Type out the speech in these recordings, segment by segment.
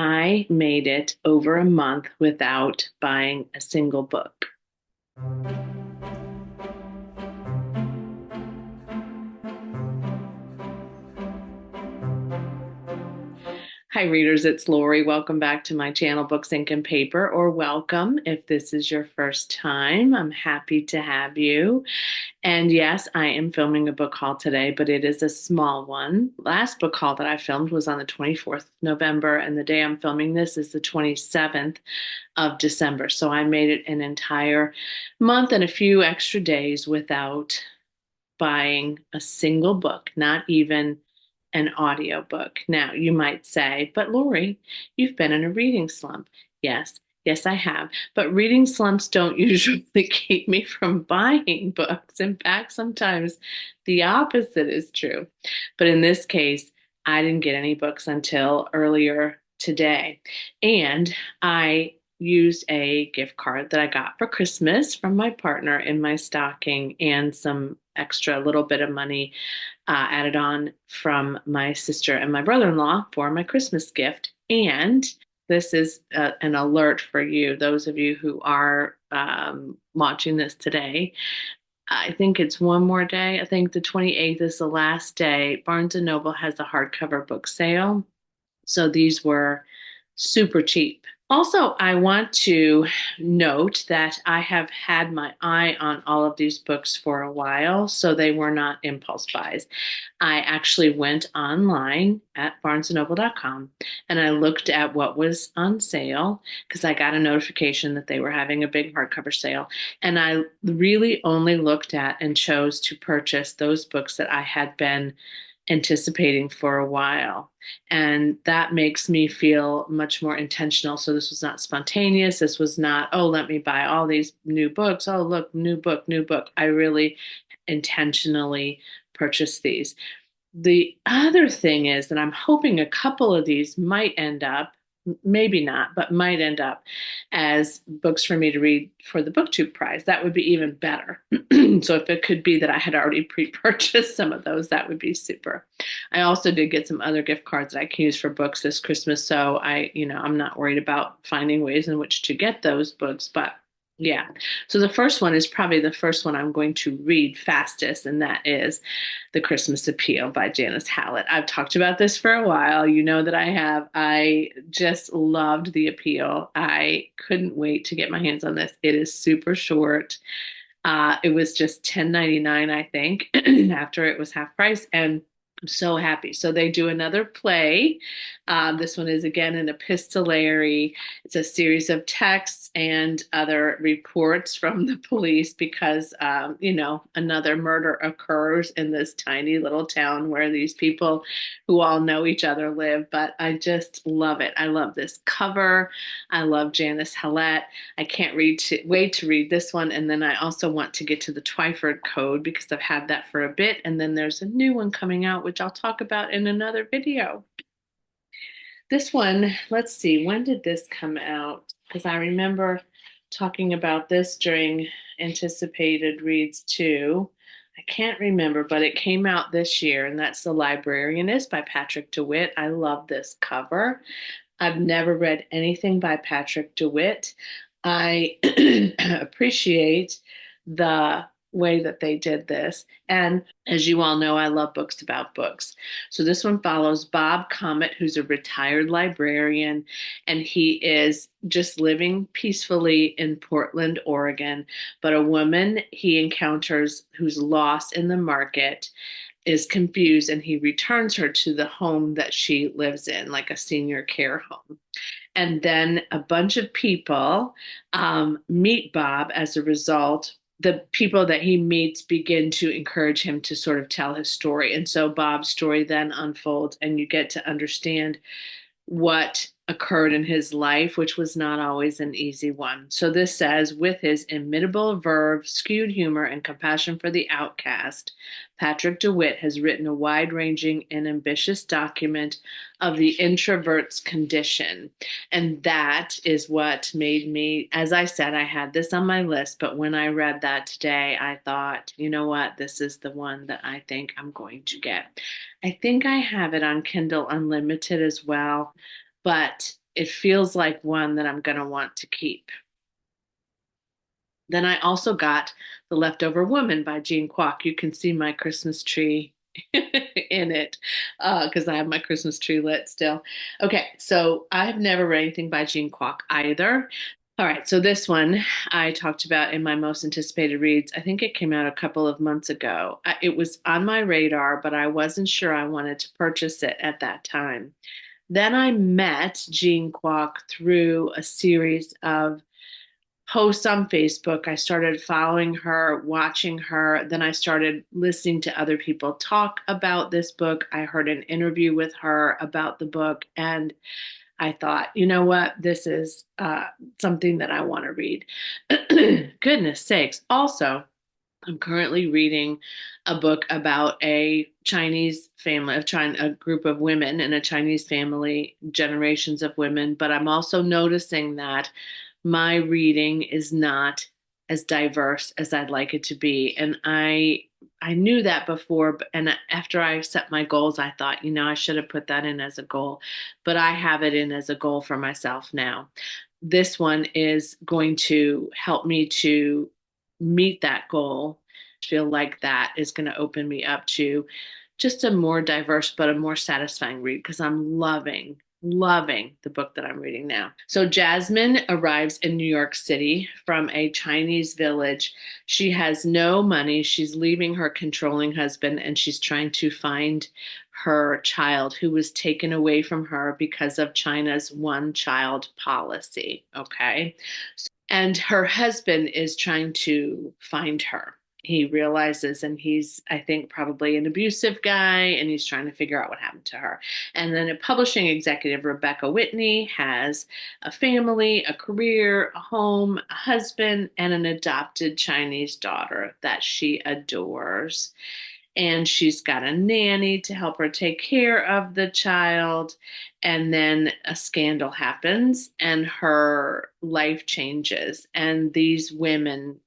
I made it over a month without buying a single book. Hi, readers. It's Lori. Welcome back to my channel, Books, Ink, and Paper, or welcome if this is your first time. I'm happy to have you. And yes, I am filming a book haul today, but it is a small one. Last book haul that I filmed was on the 24th of November, and the day I'm filming this is the 27th of December. So I made it an entire month and a few extra days without buying a single book, not even an audiobook. Now, you might say, but Lori, you've been in a reading slump. Yes, yes, I have. But reading slumps don't usually keep me from buying books. In fact, sometimes the opposite is true. But in this case, I didn't get any books until earlier today. And I used a gift card that I got for Christmas from my partner in my stocking and some extra little bit of money added on from my sister and my brother-in-law for my Christmas gift. And this is an alert for you, those of you who are watching this today. I think it's one more day. I think the 28th is the last day. Barnes& and Noble has a hardcover book sale. So these were super cheap. Also, I want to note that I have had my eye on all of these books for a while, so they were not impulse buys. I actually went online at barnesandnoble.com and I looked at what was on sale because I got a notification that they were having a big hardcover sale. And I really only looked at and chose to purchase those books that I had been anticipating for a while. And that makes me feel much more intentional. So this was not spontaneous. This was not, oh, let me buy all these new books. Oh, look, new book, new book. I really intentionally purchased these. The other thing is that I'm hoping a couple of these might end up, maybe not, but might end up as books for me to read for the BookTube prize. That would be even better. So if it could be that I had already pre-purchased some of those, that would be super. I also did get some other gift cards that I can use for books this Christmas. So I'm not worried about finding ways in which to get those books, but yeah. So the first one is probably the first one I'm going to read fastest, and that is The Christmas Appeal by Janice Hallett. I've talked about this for a while. You know that I have. I just loved the appeal. I couldn't wait to get my hands on this. It is super short. It was just $10.99, I think, after it was half price. And I'm so happy. So they do another play. This one is again an epistolary. It's a series of texts and other reports from the police because, another murder occurs in this tiny little town where these people who all know each other live. But I just love it. I love this cover. I love Janice Hallett. I can't wait to read this one. And then I also want to get to the Twyford Code because I've had that for a bit. And then there's a new one coming out, which I'll talk about in another video. This one, let's see, when did this come out? Because I remember talking about this during anticipated reads too. I can't remember, but it came out this year, and that's The Librarianist by Patrick DeWitt. I love this cover. I've never read anything by Patrick DeWitt. I appreciate the way that they did this. And as you all know, I love books about books. So this one follows Bob Comet, who's a retired librarian, and he is just living peacefully in Portland, Oregon. But a woman he encounters who's lost in the market is confused, and he returns her to the home that she lives in, like a senior care home. And then a bunch of people meet Bob as a result. The people that he meets begin to encourage him to sort of tell his story. And so Bob's story then unfolds, and you get to understand what occurred in his life, which was not always an easy one. So this says, with his imitable verve, skewed humor, and compassion for the outcast, Patrick DeWitt has written a wide-ranging and ambitious document of the introvert's condition. And that is what made me, as I said, I had this on my list, but when I read that today, I thought, you know what, this is the one that I think I'm going to get. I think I have it on Kindle Unlimited as well, but it feels like one that I'm going to want to keep. Then I also got The Leftover Woman by Jean Kwok. You can see my Christmas tree in it because I have my Christmas tree lit still. Okay, so I have never read anything by Jean Kwok either. All right, so this one I talked about in my most anticipated reads. I think it came out a couple of months ago. It was on my radar, but I wasn't sure I wanted to purchase it at that time. Then I met Jean Kwok through a series of posts on Facebook. I started following her, watching her. Then I started listening to other people talk about this book. I heard an interview with her about the book, and I thought, you know what? This is something that I want to read. Goodness sakes. Also, I'm currently reading a book about a Chinese family, a group of women in a Chinese family, generations of women. But I'm also noticing that my reading is not as diverse as I'd like it to be. And I knew that before, and after I set my goals, I thought, I should have put that in as a goal, but I have it in as a goal for myself now. This one is going to help me to meet that goal. I feel like that is going to open me up to just a more diverse but a more satisfying read because I'm loving the book that I'm reading now. So Jasmine arrives in New York City from a Chinese village. She has no money. She's leaving her controlling husband and she's trying to find her child who was taken away from her because of China's one child policy. Okay. And her husband is trying to find her. He realizes, and he's, I think, probably an abusive guy, and he's trying to figure out what happened to her. And then a publishing executive, Rebecca Whitney, has a family, a career, a home, a husband, and an adopted Chinese daughter that she adores. And she's got a nanny to help her take care of the child. And then a scandal happens and her life changes. And these women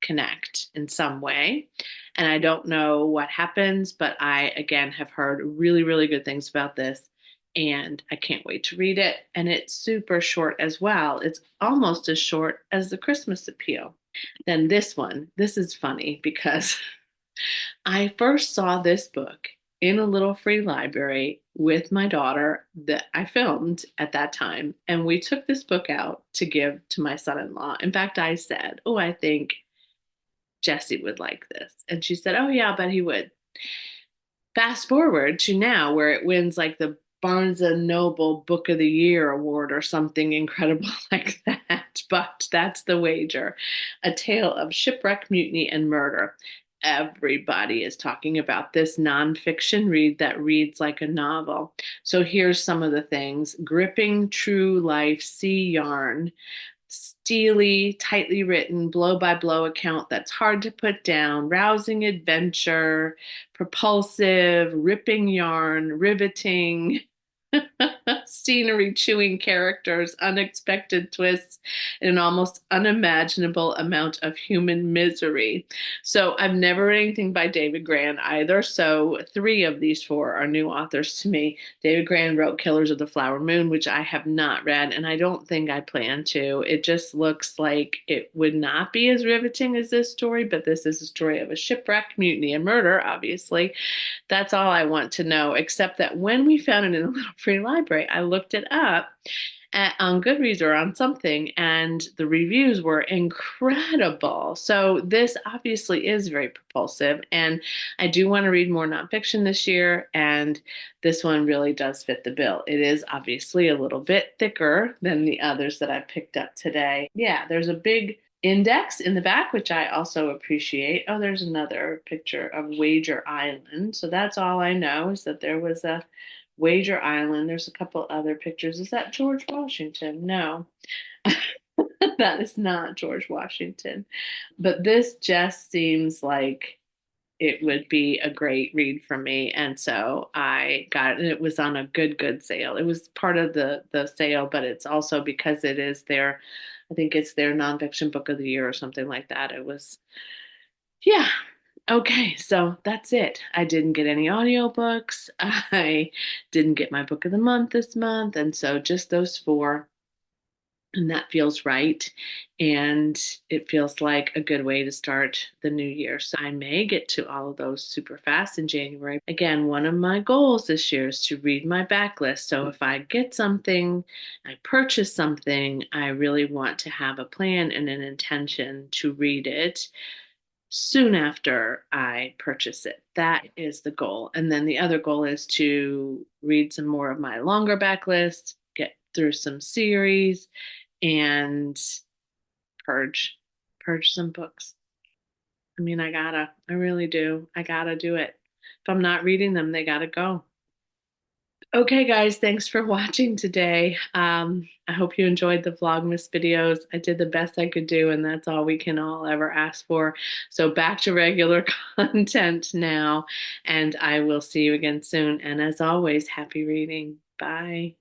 connect in some way. And I don't know what happens, but I, again, have heard really, really good things about this. And I can't wait to read it. And it's super short as well. It's almost as short as The Christmas Appeal. Then this one, this is funny because I first saw this book in a little free library with my daughter that I filmed at that time. And we took this book out to give to my son in law. In fact, I said, "Oh, I think Jesse would like this." And she said, "Oh, yeah, I bet he would." Fast forward to now, where it wins like the Barnes and Noble Book of the Year award or something incredible like that. But that's the wager. A tale of shipwreck, mutiny, and murder. Everybody is talking about this nonfiction read that reads like a novel. So here's some of the things: gripping true life sea yarn, steely, tightly written, blow by blow account that's hard to put down, rousing adventure, propulsive, ripping yarn, riveting, scenery chewing characters, unexpected twists, and an almost unimaginable amount of human misery. So I've never read anything by David Grann either. So three of these four are new authors to me. David Grann wrote Killers of the Flower Moon, which I have not read, and I don't think I plan to. It just looks like it would not be as riveting as this story, but this is a story of a shipwreck, mutiny, and murder, obviously. That's all I want to know, except that when we found it in a little free library, I looked it up on Goodreads or on something, and the reviews were incredible. So this obviously is very propulsive, and I do want to read more nonfiction this year, and this one really does fit the bill. It is obviously a little bit thicker than the others that I picked up today. Yeah, there's a big index in the back, which I also appreciate. Oh, there's another picture of Wager Island. So that's all I know is that there was a Wager Island. There's a couple other pictures. Is that George Washington? No, that is not George Washington. But this just seems like it would be a great read for me. And so I got it, and it was on a good sale. It was part of the sale, but it's also because it is their, I think it's their nonfiction book of the year or something like that. It was, yeah. Okay, so that's it. I didn't get any audiobooks. I didn't get my book of the month this month. And so just those four. And that feels right. And it feels like a good way to start the new year. So I may get to all of those super fast in January. Again, one of my goals this year is to read my backlist. So if I get something, I purchase something, I really want to have a plan and an intention to read it soon after I purchase it. That is the goal. And then the other goal is to read some more of my longer backlist, get through some series, and purge purge some books. I mean, I really do. I gotta do it. If I'm not reading them, they gotta go. Okay, guys, thanks for watching today. I hope you enjoyed the Vlogmas videos. I did the best I could do, and that's all we can all ever ask for. So back to regular content now, and I will see you again soon. And as always, happy reading. Bye.